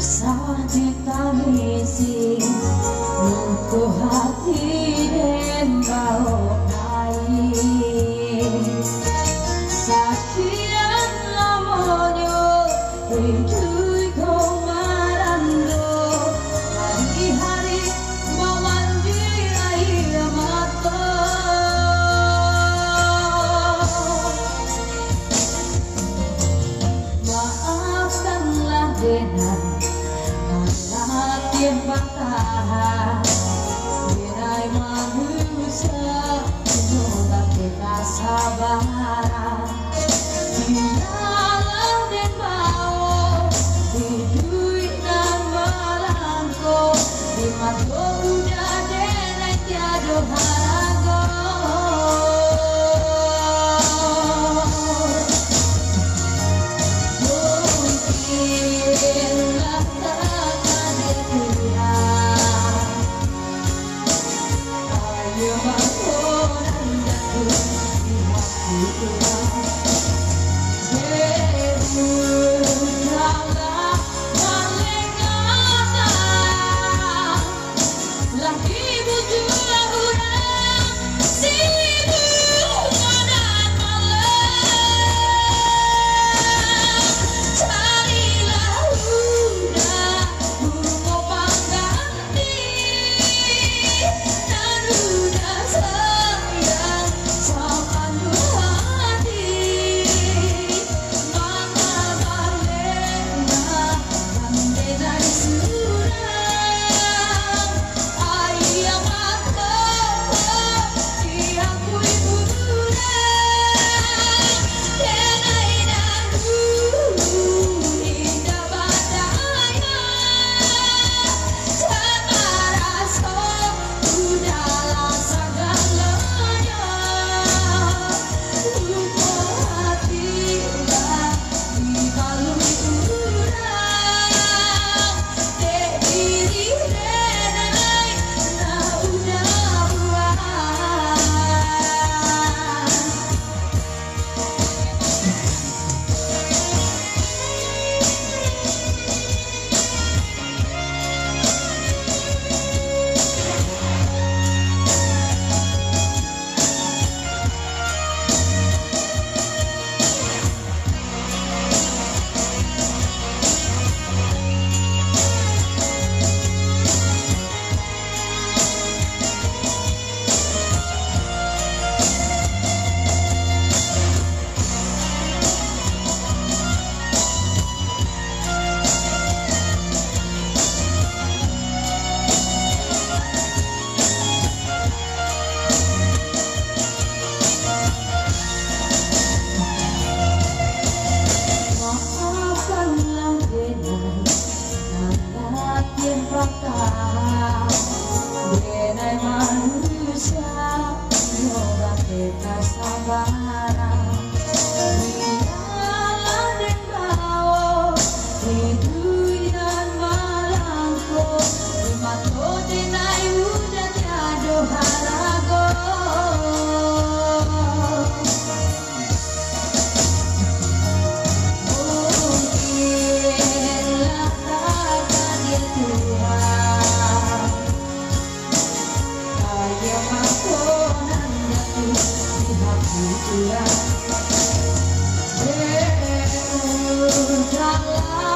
Susah ditangisi Nuku hati dan bau air Sakian lamanya Hidui kau marando Hari-hari memandi air mata Maafkanlah dengan yang patah Birai manusia Semoga kita sabar Tinggalah dan mau Hidup dan melangkau Di mata udah dan tiada harago Mungkinlah takkan Ayo bangun andaku di hati Berudahlah malingatan Lagi butuh orang sibuk dan malam Carilah udah bunga pengganti Dan udah sayang sama hati Maka balena pandai dari surang Ayam mata diakui burang Denai dan indah badanya Tanpa rasa udahlah segalanya Lupa hati dah dibalui urang Dek diri denai nah udah buang Maafkanlah denai anak yang patah Denai manusia Semoga kita sabar Tinggalah dan bawa Hidup dan melangkau Di mata denai udah tiada harago Mungkinlah takdir Tuhan Ayo makonan jatuh di hati Tuhan Berudahlah